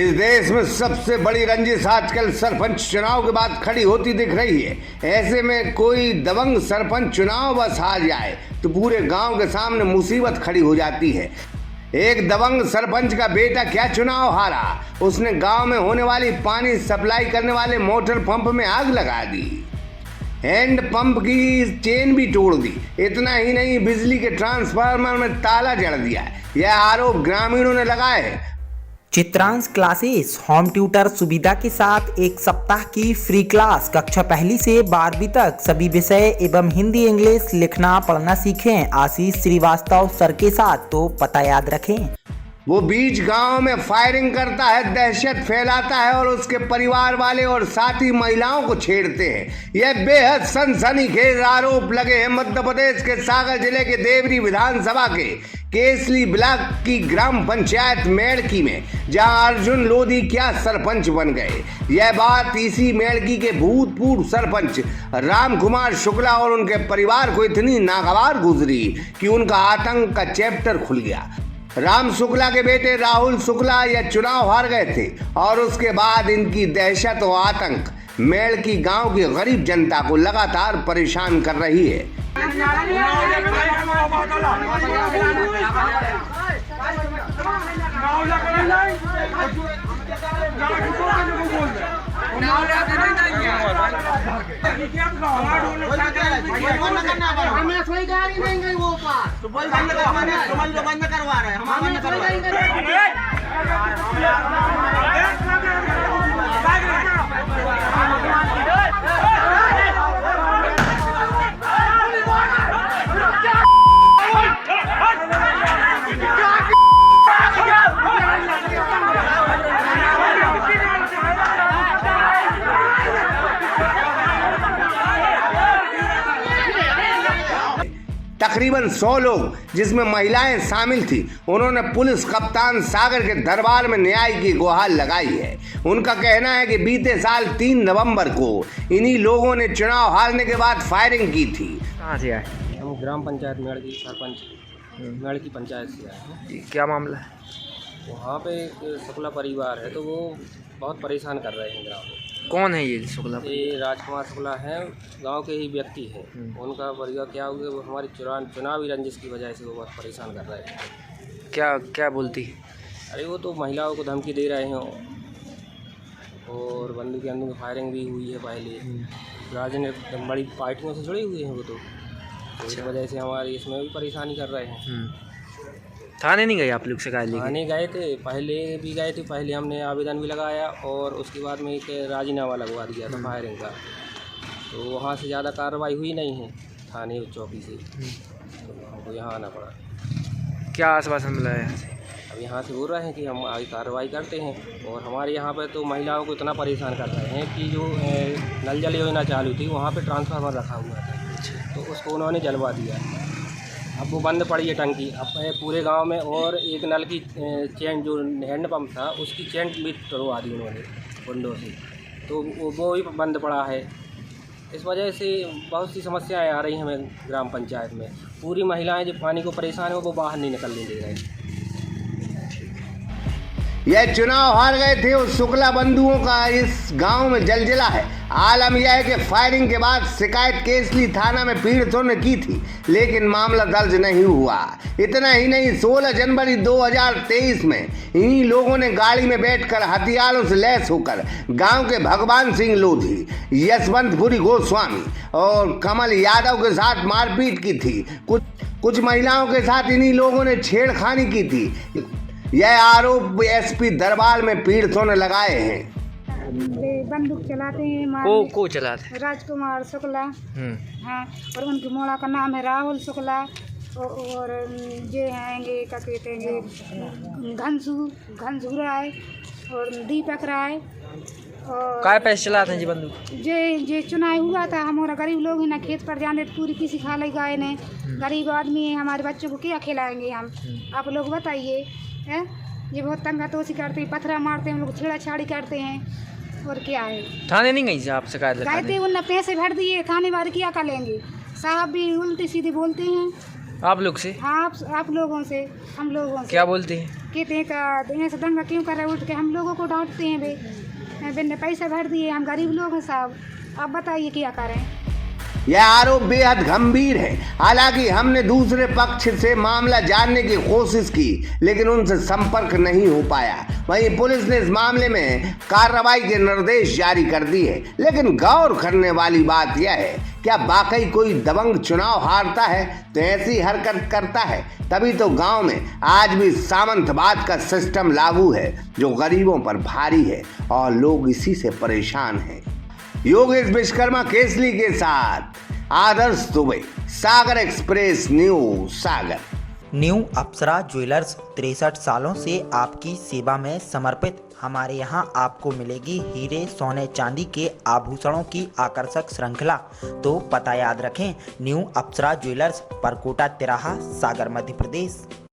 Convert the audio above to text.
इस देश में सबसे बड़ी रंजिश आजकल सरपंच चुनाव के बाद खड़ी होती दिख रही है। ऐसे में कोई दबंग सरपंच चुनाव बस हार जाए तो पूरे गांव के सामने मुसीबत खड़ी हो जाती है। एक दबंग सरपंच का बेटा क्या चुनाव हारा, उसने गांव में होने वाली पानी सप्लाई करने वाले मोटर पंप में आग लगा दी, हैंड पंप की चेन भी तोड़ दी। इतना ही नहीं, बिजली के ट्रांसफार्मर में ताला जड़ दिया। यह आरोप ग्रामीणों ने लगाए हैं। चित्रांश क्लासेस होम ट्यूटर सुविधा के साथ एक सप्ताह की फ्री क्लास कक्षा 1 से 12वीं तक सभी विषय एवं हिंदी इंग्लिश लिखना पढ़ना सीखें। आशीष श्रीवास्तव सर के साथ। तो पता याद रखें। वो बीच गांव में फायरिंग करता है, दहशत फैलाता है और उसके परिवार वाले और साथी महिलाओं को छेड़ते हैं। यह बेहद सनसनीखेज आरोप लगे हैं मध्य प्रदेश के सागर जिले के देवरी विधानसभा के केसली ब्लॉक की ग्राम पंचायत मेड़की में, जहां अर्जुन लोधी क्या सरपंच बन गए। यह बात इसी मेड़की के भूतपूर्व सरपंच राम कुमार शुक्ला और उनके परिवार को इतनी नागवार गुजरी कि उनका आतंक का चैप्टर खुल गया। राम शुक्ला के बेटे राहुल शुक्ला यह चुनाव हार गए थे और उसके बाद इनकी दहशत और आतंक मेड़की गांव की गरीब जनता को लगातार परेशान कर रही है। बंद करवा रहे हैं। तकरीबन 100 लोग, जिसमें महिलाएं शामिल थी, उन्होंने पुलिस कप्तान सागर के दरबार में न्याय की गुहार लगाई है। उनका कहना है कि बीते साल 3 नवंबर को इन्हीं लोगों ने चुनाव हारने के बाद फायरिंग की थी। कहाँ से आए? हम ग्राम पंचायत मेड़की सरपंच मेड़की पंचायत से आए हैं। क्या मामला है? वहाँ पे एक शुक्ला परिवार है, तो वो बहुत परेशान कर रहे हैं गाँव में। कौन है ये शुक्ला? ये राजकुमार शुक्ला हैं, गांव के ही व्यक्ति हैं। उनका परिवार क्या हो गया, वो हमारी चुनावी रंजिश की वजह से वो बहुत परेशान कर रहे हैं। क्या क्या बोलती? अरे वो तो महिलाओं को धमकी दे रहे हैं और बंदूक के अंदर फायरिंग भी हुई है पहले। राजनीतिक बड़ी पार्टियों से जुड़े हुए हैं वो, तो इस वजह से हमारी इसमें भी परेशानी कर रहे हैं। थाने नहीं गए आप लोग? शिकायत लेके थाने गए थे, पहले भी गए थे। पहले हमने आवेदन भी लगाया और उसके बाद में एक राजीनामा लगवा दिया था फायरिंग का। तो वहाँ से ज़्यादा कार्रवाई हुई नहीं है थाने चौकी से, तो हमको यहाँ आना पड़ा। क्या आश्वासन मिला है? अब यहाँ से बोल रहे हैं कि हम आगे कार्रवाई करते हैं। और हमारे यहाँ पर तो महिलाओं को इतना परेशान कर रहे हैं कि जो नल जल योजना चालू थी, वहाँ पर ट्रांसफार्मर रखा हुआ था, तो उसको उन्होंने जलवा दिया। अब वो बंद पड़ी है टंकी अब पूरे गांव में। और एक नल की चेन जो हैंड पंप था, उसकी चेन भी तोड़वा दी उन्होंने विंडो से, तो वो भी बंद पड़ा है। इस वजह से बहुत सी समस्याएं आ रही हैं हमें ग्राम पंचायत में। पूरी महिलाएं जो पानी को परेशान है, वो बाहर नहीं निकलने दे रहे। यह चुनाव हार गए थे उस शुक्ला बंधुओं का इस गांव में जलजला है। आलम यह है कि फायरिंग के बाद शिकायत केसली थाना में पीड़ितों ने की थी, लेकिन मामला दर्ज नहीं हुआ। इतना ही नहीं, 16 जनवरी 2023 में इन्हीं लोगों ने गाड़ी में बैठकर हथियारों से लैस होकर गांव के भगवान सिंह लोधी, यशवंतपुरी गोस्वामी और कमल यादव के साथ मारपीट की थी। कुछ महिलाओं के साथ इन्हीं लोगों ने छेड़खानी की थी। यह आरोप एसपी दरबार में पीड़ितों ने लगाए हैं। बंदूक चलाते हैं। को चलाते? राजकुमार शुक्ला। हाँ, और उनके मोड़ा का नाम है राहुल शुक्ला। और ये हैं क्या कहते हैं, घनसू राय और दीपक राय। और काय पैसे चलाते हैं जी बंदूक? जे चुनाव हुआ था, हमारा गरीब लोग हैं ना, खेत पर जाने तो पूरी किसी खा ली गाय ने। गरीब आदमी है, हमारे बच्चों को क्या खिलाएंगे हम? आप लोग बताइए। है ये बहुत तंगातोशी करते हैं, पत्थर मारते हैं, हम लोग छेड़ाछाड़ी करते हैं। और क्या है? थाने नहीं गई आप शिकायत गए थे, उनने पैसे भर दिए, थाने वाले क्या कर लेंगे? साहब भी उल्टी सीधी बोलते हैं। आप लोग से हाँ आप लोगों से, हम लोगों से क्या बोलते हैं? कहते हैं का ऐसा दंगा क्यों कर रहे हो, उठ के हम लोगों को डांटते हैं। बिन पैसे भर दिए, हम गरीब लोग हैं साहब, आप बताइए क्या करें। यह आरोप बेहद गंभीर है। हालांकि हमने दूसरे पक्ष से मामला जानने की कोशिश की, लेकिन उनसे संपर्क नहीं हो पाया। वहीं पुलिस ने इस मामले में कार्रवाई के निर्देश जारी कर दिए। लेकिन गौर करने वाली बात यह है, क्या वाकई कोई दबंग चुनाव हारता है तो ऐसी हरकत करता है? तभी तो गांव में आज भी सामंतवाद का सिस्टम लागू है, जो गरीबों पर भारी है और लोग इसी से परेशान हैं। योगेश विश्वकर्मा केसली के साथ आदर्श दुबे, सागर एक्सप्रेस न्यूज, सागर। न्यू अप्सरा ज्वेलर्स 63 सालों से आपकी सेवा में समर्पित। हमारे यहाँ आपको मिलेगी हीरे, सोने, चांदी के आभूषणों की आकर्षक श्रृंखला। तो पता याद रखें, न्यू अप्सरा ज्वेलर्स, परकोटा तिराहा, सागर, मध्य प्रदेश।